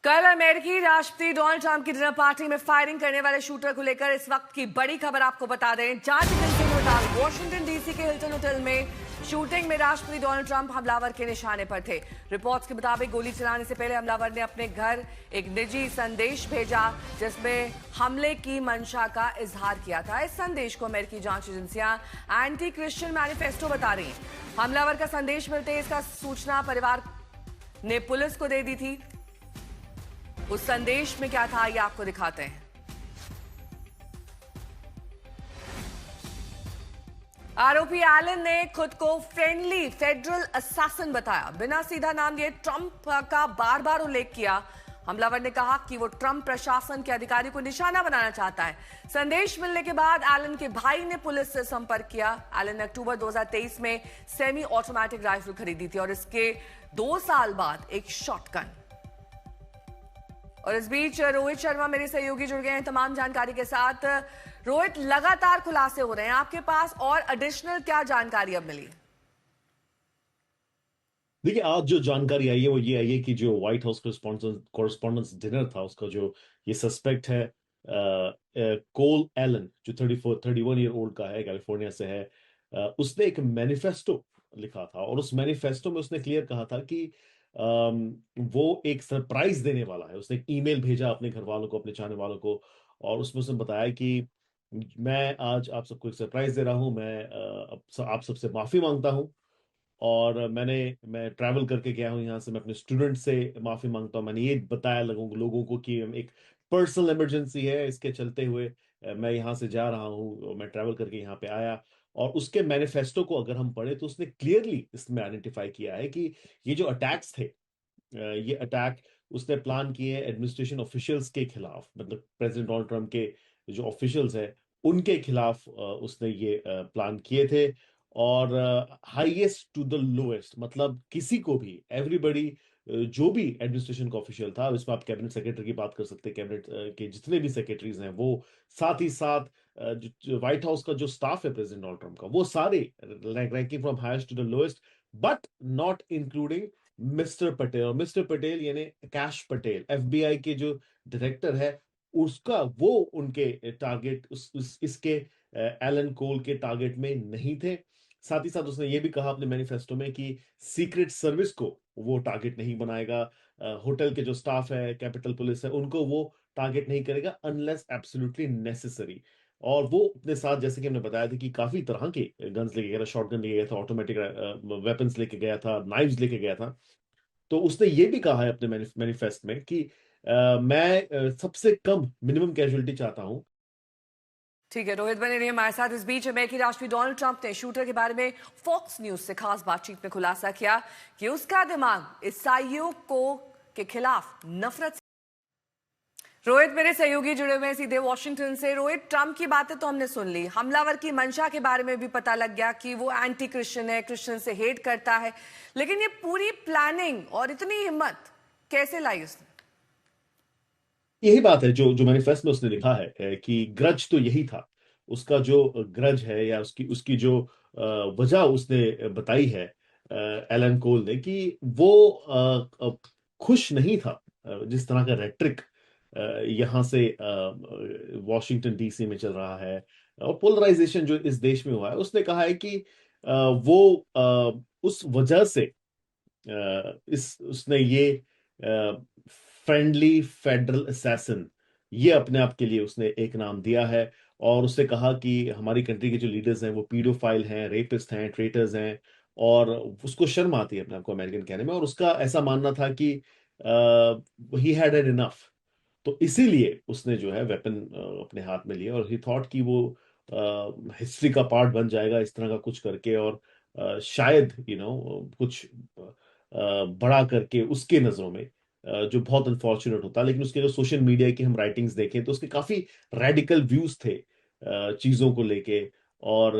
कल अमेरिकी राष्ट्रपति डोनाल्ड ट्रंप की डिनर पार्टी में फायरिंग करने वाले शूटर को लेकर इस वक्त की बड़ी खबर आपको बता दें। जांच एजेंसी ने बताया वॉशिंगटन डीसी के हिल्टन होटल में शूटिंग में राष्ट्रपति डोनाल्ड ट्रंप हमलावर के निशाने पर थे। रिपोर्ट्स के मुताबिक गोली चलाने से पहले हमलावर ने अपने घर एक निजी संदेश भेजा जिसमें हमले की मंशा का इजहार किया था। इस संदेश को अमेरिकी जांच एजेंसियां एंटी क्रिश्चियन मैनिफेस्टो बता रही। हमलावर का संदेश मिलते इसका सूचना परिवार ने पुलिस को दे दी थी। उस संदेश में क्या था ये आपको दिखाते हैं। आरोपी एलन ने खुद को फ्रेंडली फेडरल असैसिन बताया। बिना सीधा नाम दिए ट्रंप का बार बार उल्लेख किया। हमलावर ने कहा कि वो ट्रंप प्रशासन के अधिकारी को निशाना बनाना चाहता है। संदेश मिलने के बाद एलन के भाई ने पुलिस से संपर्क किया। एलन ने अक्टूबर 2023 में सेमी ऑटोमेटिक राइफल खरीदी थी और इसके 2 साल बाद एक शॉटगन। और इस बीच रोहित शर्मा मेरे सहयोगी जुड़ गए हैं तमाम जानकारी के साथ। रोहित, लगातार खुलासे हो रहे हैं, आपके पास और एडिशनल क्या जानकारी अब मिली? देखिए, आज जो जानकारी आई है वो ये आई है कि जो व्हाइट हाउस कॉरेस्पॉन्डेंस डिनर था उसका जो ये सस्पेक्ट है कोल एलन, जो 31 ईयर ओल्ड का है, कैलिफोर्निया से है। उसने एक मैनिफेस्टो लिखा था और उस मैनिफेस्टो में उसने क्लियर कहा था कि वो एक सरप्राइज देने वाला है। उसने एक ईमेल भेजा अपने घर वालों को, अपने चाहने वालों को, और उसमें उसने बताया कि मैं आज आप सबको एक सरप्राइज दे रहा हूं। मैं आप सबसे माफी मांगता हूं और मैं ट्रैवल करके गया हूँ यहाँ से। मैं अपने स्टूडेंट से माफी मांगता हूँ। मैंने ये बताया लोगों को कि एक पर्सनल इमरजेंसी है, इसके चलते हुए मैं यहाँ से जा रहा हूँ, मैं ट्रैवल करके यहाँ पे आया। और उसके मैनिफेस्टो को अगर हम पढ़े तो उसने क्लियरली इसमें आइडेंटिफाई किया है कि ये जो अटैक्स थे, ये अटैक उसने प्लान किए एडमिनिस्ट्रेशन ऑफिशियल्स के खिलाफ, मतलब प्रेसिडेंट डोनाल्ड ट्रंप के जो ऑफिशियल्स हैं उनके खिलाफ उसने ये प्लान किए थे। और हाईएस्ट टू द लोएस्ट, मतलब किसी को भी, एवरीबडी, जो भी एडमिनिस्ट्रेशन का ऑफिशियल था, इसमें आप कैबिनेट सेक्रेटरी की बात कर सकते हैं, कैबिनेट के जितने भी सेक्रेटरीज हैं वो, साथ ही साथ जो व्हाइट हाउस का जो स्टाफ है प्रेसिडेंट डोनाल्ड ट्रंप का, वो सारे, ranking from highest to the lowest, but not including mister Patel. और मिस्टर पटेल यानी कैश पटेल, एफबीआई के जो डायरेक्टर है, उसका वो उनके टारगेट इसके एलन कोल के टारगेट में नहीं थे। साथ ही साथ उसने ये भी कहा अपने मैनिफेस्टो में कि सीक्रेट सर्विस को वो टारगेट नहीं बनाएगा। होटल के जो स्टाफ है, कैपिटल पुलिस है, उनको वो टारगेट नहीं करेगा अनलेस एब्सोल्युटली नेसेसरी। और वो अपने साथ, जैसे कि हमने बताया था, कि काफी तरह के गन्स लेके गया था, शॉटगन लेके गया था, ऑटोमेटिक वेपन्स लेके गया था, नाइव्स लेके गया था। तो उसने ये भी कहा है अपने मैनिफेस्ट में कि मैं सबसे कम मिनिमम कैजुअलिटी चाहता हूं। ठीक है, रोहित बने रहिए हमारे साथ। इस बीच अमेरिकी राष्ट्रपति डोनाल्ड ट्रंप ने शूटर के बारे में फॉक्स न्यूज से खास बातचीत में खुलासा किया कि उसका दिमाग ईसाइयों को के खिलाफ नफरत। रोहित मेरे सहयोगी जुड़े हुए हैं सीधे वॉशिंगटन से। रोहित, ट्रंप की बातें तो हमने सुन ली, हमलावर की मंशा के बारे में भी पता लग गया कि वो एंटी क्रिश्चियन है, क्रिश्चियन से हेट करता है, लेकिन ये पूरी प्लानिंग और इतनी हिम्मत कैसे लाई उसने? यही बात है जो जो मैनिफेस्ट में उसने लिखा है कि ग्रज तो यही था। उसका जो ग्रज है या उसकी उसकी जो वजह उसने बताई है एलन कोल ने, कि वो खुश नहीं था जिस तरह का रेट्रिक यहाँ से वॉशिंगटन डीसी में चल रहा है और पोलराइजेशन जो इस देश में हुआ है। उसने कहा है कि वो उस वजह से इस उसने ये फ्रेंडली फेडरल असैसिन, ये अपने आप के लिए उसने एक नाम दिया है। और उसने कहा कि हमारी कंट्री के जो लीडर्स हैं वो पीडोफाइल हैं, रेपिस्ट हैं, ट्रेटर्स हैं, और उसको शर्म आती है अपने आप को अमेरिकन कहने में। और उसका ऐसा मानना था कि ही हैड एन इनफ, तो इसीलिए उसने जो है वेपन अपने हाथ में लिया। और ही थॉट कि वो हिस्ट्री का पार्ट बन जाएगा इस तरह का कुछ करके, और शायद कुछ बड़ा करके उसके नजरों में, जो बहुत अनफॉर्चुनेट होता। लेकिन उसके जो सोशल मीडिया की हम राइटिंग्स देखें तो उसके काफी रेडिकल व्यूज थे चीजों को लेके। और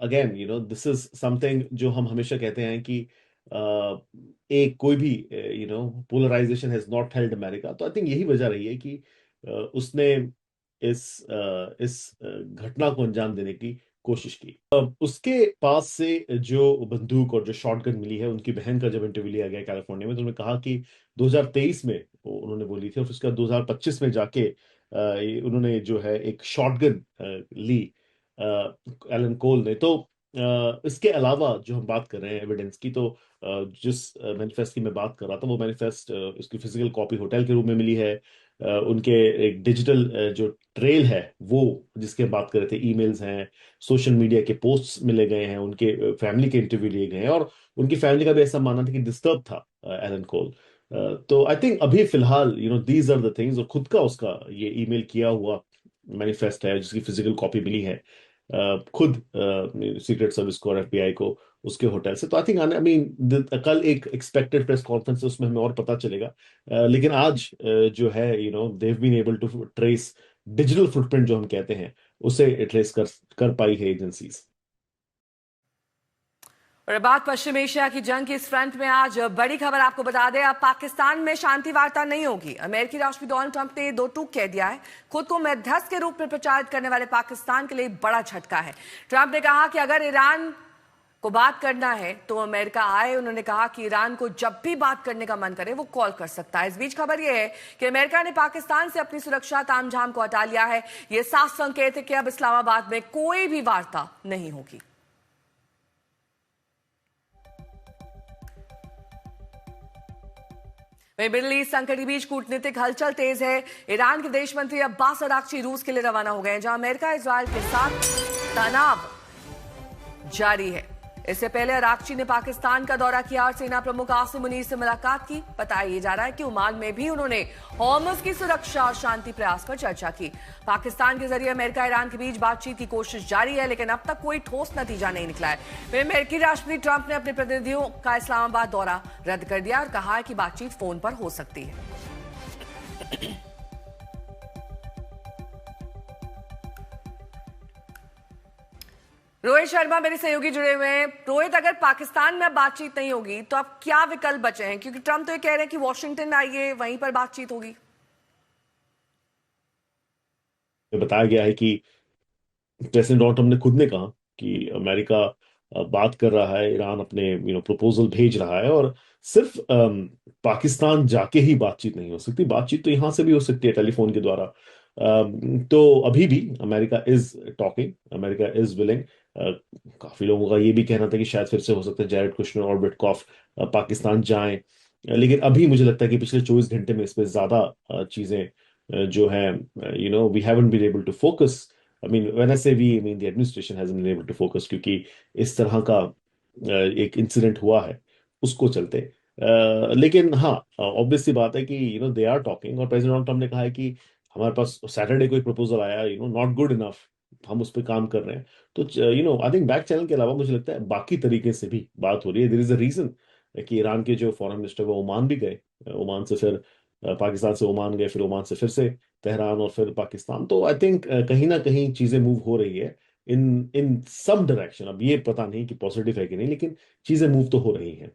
अगेन दिस इज समथिंग जो हम हमेशा कहते हैं कि एक कोई भी polarization has not held America. तो आई थिंक यही वजह रही है कि उसने इस घटना को अंजाम देने की कोशिश की। उसके पास से जो बंदूक और जो शॉटगन मिली है, उनकी बहन का जब इंटरव्यू लिया गया कैलिफोर्निया में, तो उन्होंने कहा कि 2023 में उन्होंने बोली थी, और उसका 2025 में जाके उन्होंने जो है एक शॉटगन ली, एलन कोल ने। तो इसके अलावा जो हम बात कर रहे हैं एविडेंस की, तो जिस मैनिफेस्ट की मैं बात कर रहा था, वो मैनिफेस्ट उसकी फिजिकल कॉपी होटल के रूप में मिली है। उनके एक डिजिटल जो ट्रेल है वो, जिसके बात कर रहे थे, ईमेल्स हैं, सोशल मीडिया के पोस्ट्स मिले गए हैं, उनके फैमिली के इंटरव्यू लिए गए हैं, और उनकी फैमिली का भी ऐसा मानना था कि डिस्टर्ब था एलन कोल। तो आई थिंक अभी फिलहाल दीज आर द थिंग्स। और खुद का उसका ये ईमेल किया हुआ मैनिफेस्ट है जिसकी फिजिकल कॉपी मिली है खुद सीक्रेट सर्विस को और एफबीआई को उसके होटल से। तो आई थिंक आई मीन कल एक एक्सपेक्टेड प्रेस कॉन्फ्रेंस है, उसमें हमें और पता चलेगा। लेकिन आज जो है they've been able to trace digital footprint जो हम कहते हैं, उसे ट्रेस कर पाई है एजेंसीज। और बात पश्चिम एशिया की जंग की इस फ्रंट में आज बड़ी खबर आपको बता दें, अब पाकिस्तान में शांति वार्ता नहीं होगी। अमेरिकी राष्ट्रपति डोनाल्ड ट्रंप ने दो टूक कह दिया है। खुद को मध्यस्थ के रूप में प्रचारित करने वाले पाकिस्तान के लिए बड़ा झटका है। ट्रंप ने कहा कि अगर ईरान को बात करना है तो अमेरिका आए। उन्होंने कहा कि ईरान को जब भी बात करने का मन करे वो कॉल कर सकता है। इस बीच खबर यह है कि अमेरिका ने पाकिस्तान से अपनी सुरक्षा तामझाम को हटा लिया है। यह साफ संकेत है कि अब इस्लामाबाद में कोई भी वार्ता नहीं होगी। वहीं मिडिल ईस्ट संकट के बीच कूटनीतिक हलचल तेज है। ईरान के विदेश मंत्री अब्बास अराक्ची रूस के लिए रवाना हो गए हैं, जहां अमेरिका इजरायल के साथ तनाव जारी है। इससे पहले अराक्ची ने पाकिस्तान का दौरा किया और सेना प्रमुख आसिम मुनीर से मुलाकात की। बताया जा रहा है कि ओमान में भी उन्होंने हॉर्मुज़ की सुरक्षा और शांति प्रयास पर चर्चा की। पाकिस्तान के जरिए अमेरिका ईरान के बीच बातचीत की कोशिश जारी है, लेकिन अब तक कोई ठोस नतीजा नहीं निकला है। वहीं अमेरिकी राष्ट्रपति ट्रंप ने अपने प्रतिनिधियों का इस्लामाबाद दौरा रद्द कर दिया और कहा है कि बातचीत फोन पर हो सकती है। रोहित शर्मा मेरे सहयोगी जुड़े हुए हैं। रोहित, अगर पाकिस्तान में अब बातचीत नहीं होगी तो अब क्या विकल्प बचे हैं? क्योंकि ट्रंप तो ये कह रहे हैं कि वॉशिंगटन आइए, वहीं पर बातचीत होगी। बताया गया है कि प्रेसिडेंट डोनाल्ड ट्रंप ने खुद ने कहा कि अमेरिका बात कर रहा है, ईरान अपने प्रपोजल भेज रहा है, और सिर्फ पाकिस्तान जाके ही बातचीत नहीं हो सकती, बातचीत तो यहां से भी हो सकती है टेलीफोन के द्वारा। तो अभी भी America is talking, America is willing. काफी लोगों का ये भी कहना था कि शायद फिर से हो सकता है जैरेड कुशनर और विटकॉफ पाकिस्तान जाएं। लेकिन अभी मुझे लगता है कि पिछले 24 घंटे में इस पे ज्यादा चीजें जो है we haven't been able to focus. I mean, when I say we, I mean the administration hasn't been able to focus, क्योंकि इस तरह का एक इंसिडेंट हुआ है उसको चलते। लेकिन हाँ, ऑब्वियस सी बात है कि दे आर टॉकिंग, और प्रेसिडेंट डोनाल्ड ट्रंप ने कहा है कि हमारे पास सैटरडे को एक प्रपोजल आया, नॉट गुड इनफ, हम उस पर काम कर रहे हैं। तो आई थिंक बैक चैनल के अलावा मुझे लगता है बाकी तरीके से भी बात हो रही है। देयर इज अ रीजन कि ईरान के जो फॉरेन मिनिस्टर वो ओमान भी गए, ओमान से फिर पाकिस्तान से ओमान गए, फिर ओमान से फिर से तेहरान, और फिर पाकिस्तान। तो आई थिंक कहीं ना कहीं चीजें मूव हो रही है इन इन सम डायरेक्शन। अब ये पता नहीं कि पॉजिटिव है कि नहीं, लेकिन चीजें मूव तो हो रही हैं।